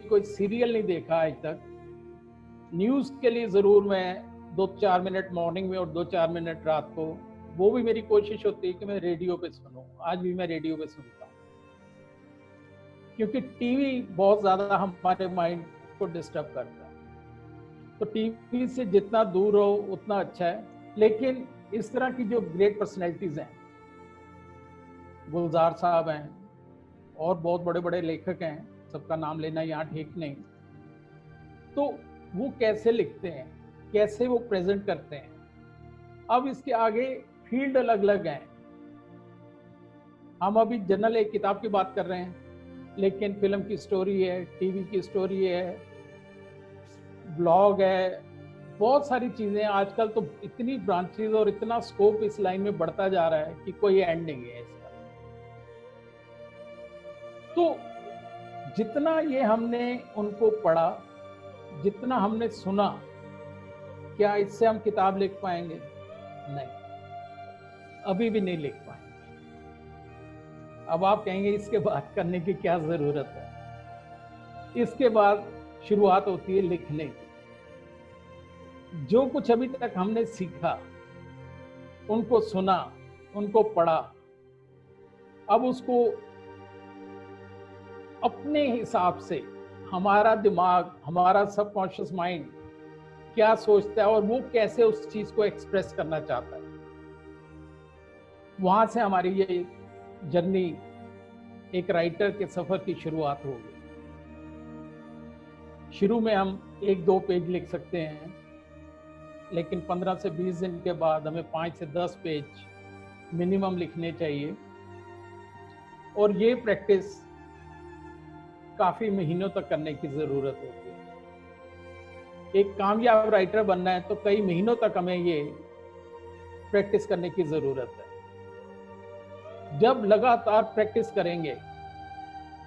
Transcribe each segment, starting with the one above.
कोई सीरियल नहीं देखा आज तक। न्यूज़ के लिए ज़रूर मैं 2-4 मिनट मॉर्निंग में और 2-4 मिनट रात को, वो भी मेरी कोशिश होती है कि मैं रेडियो पे सुनूं। आज भी मैं रेडियो पे सुनता हूँ, क्योंकि टीवी बहुत ज़्यादा हमारे माइंड को डिस्टर्ब करता है। तो टीवी से जितना दूर हो उतना अच्छा है। लेकिन इस तरह की जो ग्रेट पर्सनैलिटीज़ हैं, गुलजार साहब हैं और बहुत बड़े बड़े लेखक हैं, सबका नाम लेना यहाँ ठीक नहीं, तो वो कैसे लिखते हैं, कैसे वो प्रेजेंट करते हैं। अब इसके आगे फील्ड अलग अलग हैं। हम अभी जनरल एक किताब की बात कर रहे हैं, लेकिन फिल्म की स्टोरी है, टीवी की स्टोरी है, ब्लॉग है, बहुत सारी चीजें। आजकल तो इतनी ब्रांचेज और इतना स्कोप इस लाइन में बढ़ता जा रहा है कि कोई एंड नहीं है इसका। तो जितना ये हमने उनको पढ़ा, जितना हमने सुना, क्या इससे हम किताब लिख पाएंगे? नहीं, अभी भी नहीं लिख पाएंगे। अब आप कहेंगे इसके बाद करने की क्या जरूरत है? इसके बाद शुरुआत होती है लिखने की। जो कुछ अभी तक हमने सीखा, उनको सुना, उनको पढ़ा, अब उसको अपने हिसाब से हमारा दिमाग, हमारा सबकॉन्शियस माइंड क्या सोचता है और वो कैसे उस चीज को एक्सप्रेस करना चाहता है, वहां से हमारी ये जर्नी एक राइटर के सफर की शुरुआत होगी। शुरू में हम 1-2 पेज लिख सकते हैं, लेकिन 15 से 20 दिन के बाद हमें 5 से 10 पेज मिनिमम लिखने चाहिए। और ये प्रैक्टिस काफी महीनों तक करने की जरूरत होती है। एक कामयाब राइटर बनना है तो कई महीनों तक हमें ये प्रैक्टिस करने की जरूरत है। जब लगातार प्रैक्टिस करेंगे,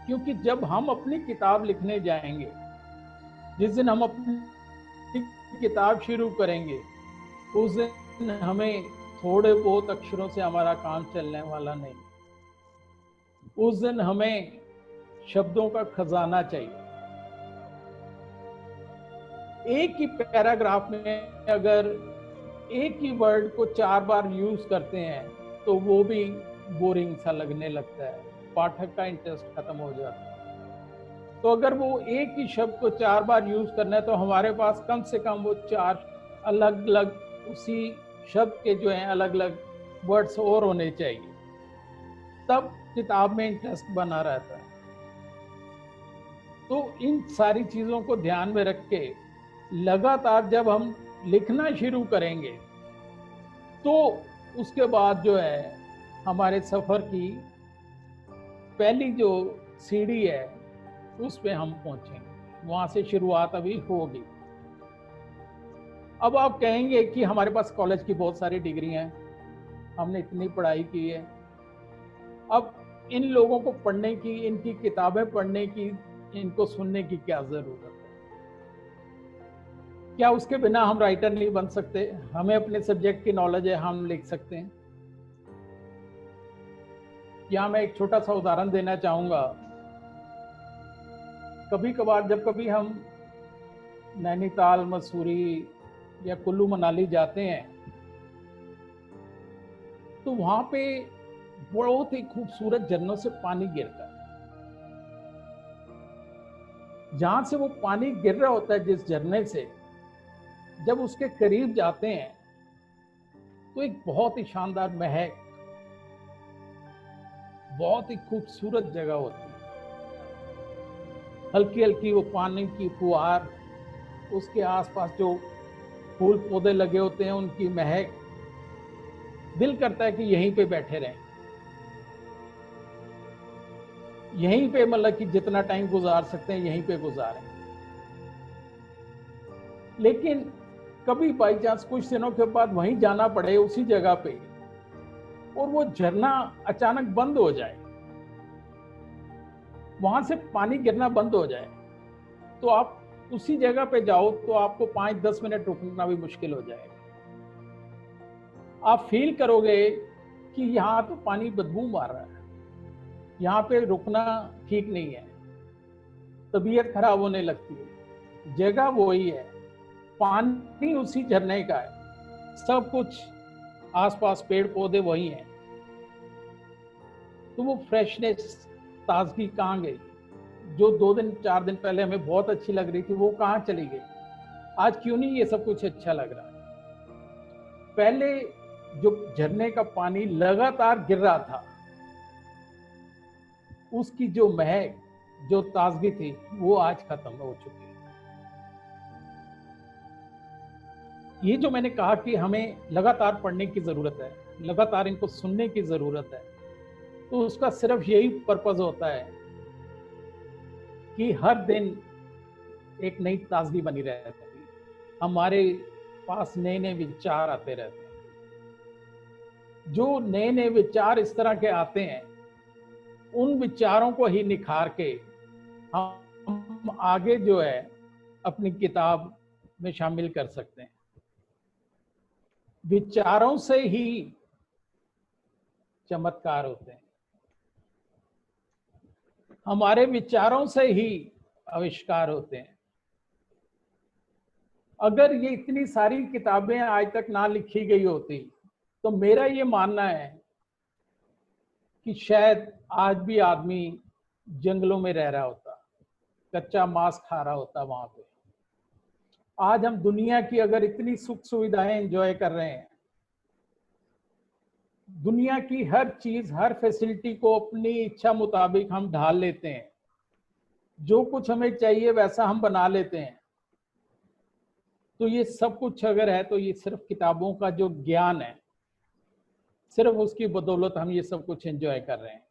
क्योंकि जब हम अपनी किताब लिखने जाएंगे, जिस दिन हम अपनी किताब शुरू करेंगे, उस दिन हमें थोड़े बहुत अक्षरों से हमारा काम चलने वाला नहीं। उस दिन हमें शब्दों का खजाना चाहिए। एक ही पैराग्राफ में अगर एक ही वर्ड को 4 बार यूज करते हैं तो वो भी बोरिंग सा लगने लगता है, पाठक का इंटरेस्ट खत्म हो जाता है। तो अगर वो एक ही शब्द को 4 बार यूज करना है तो हमारे पास कम से कम वो 4 अलग अलग उसी शब्द के जो हैं अलग अलग वर्ड्स और होने चाहिए, तब किताब में इंटरेस्ट बना रहता है। तो इन सारी चीजों को ध्यान में रख के लगातार जब हम लिखना शुरू करेंगे, तो उसके बाद जो है हमारे सफर की पहली जो सीढ़ी है उस पे हम पहुंचेंगे। वहां से शुरुआत अभी होगी। अब आप कहेंगे कि हमारे पास कॉलेज की बहुत सारी डिग्री हैं, हमने इतनी पढ़ाई की है, अब इन लोगों को पढ़ने की, इनकी किताबें पढ़ने की, इनको सुनने की क्या जरूरत है? क्या उसके बिना हम राइटर नहीं बन सकते? हमें अपने सब्जेक्ट की नॉलेज है, हम लिख सकते हैं। यहाँ मैं एक छोटा सा उदाहरण देना चाहूंगा। कभी कभार जब कभी हम नैनीताल, मसूरी या कुल्लू मनाली जाते हैं, तो वहां पे बहुत ही खूबसूरत झरनों से पानी गिरता है। जहां से वो पानी गिर रहा होता है, जिस झरने से, जब उसके करीब जाते हैं तो एक बहुत ही शानदार महक, बहुत ही खूबसूरत जगह होती है। हल्की हल्की वो पानी की फुहार, उसके आसपास जो फूल पौधे लगे होते हैं उनकी महक, दिल करता है कि यहीं पे बैठे रहें, यहीं पे मतलब कि जितना टाइम गुजार सकते हैं यहीं पे गुजारें। लेकिन कभी बाई चांस कुछ दिनों के बाद वहीं जाना पड़े उसी जगह पे, और वो झरना अचानक बंद हो जाए, वहां से पानी गिरना बंद हो जाए, तो आप उसी जगह पे जाओ तो आपको 5-10 मिनट रुकना भी मुश्किल हो जाएगा। आप फील करोगे कि यहाँ तो पानी बदबू मार रहा है, यहाँ पे रुकना ठीक नहीं है। तबीयत खराब होने लगती है। जगह वही है, पानी उसी झरने का है, सब कुछ आसपास पेड़ पौधे वही हैं, तो वो फ्रेशनेस, ताजगी कहाँ गई? जो 2 दिन 4 दिन पहले हमें बहुत अच्छी लग रही थी, वो कहाँ चली गई? आज क्यों नहीं ये सब कुछ अच्छा लग रहा? पहले जो झरने का पानी लगातार गिर रहा था, उसकी जो महक, जो ताजगी थी, वो आज खत्म हो चुकी है। ये जो मैंने कहा कि हमें लगातार पढ़ने की जरूरत है, लगातार इनको सुनने की जरूरत है, तो उसका सिर्फ यही पर्पज होता है कि हर दिन एक नई ताजगी बनी रहती है, हमारे पास नए नए विचार आते रहते हैं। जो नए नए विचार इस तरह के आते हैं, उन विचारों को ही निखार के हम आगे जो है अपनी किताब में शामिल कर सकते हैं। विचारों से ही चमत्कार होते हैं, हमारे विचारों से ही आविष्कार होते हैं। अगर ये इतनी सारी किताबें आज तक ना लिखी गई होती, तो मेरा ये मानना है कि शायद आज भी आदमी जंगलों में रह रहा होता, कच्चा मांस खा रहा होता वहां पे। आज हम दुनिया की अगर इतनी सुख सुविधाएं एंजॉय कर रहे हैं, दुनिया की हर चीज, हर फैसिलिटी को अपनी इच्छा मुताबिक हम ढाल लेते हैं, जो कुछ हमें चाहिए वैसा हम बना लेते हैं, तो ये सब कुछ अगर है तो ये सिर्फ किताबों का जो ज्ञान है, सिर्फ उसकी बदौलत हम ये सब कुछ एंजॉय कर रहे हैं।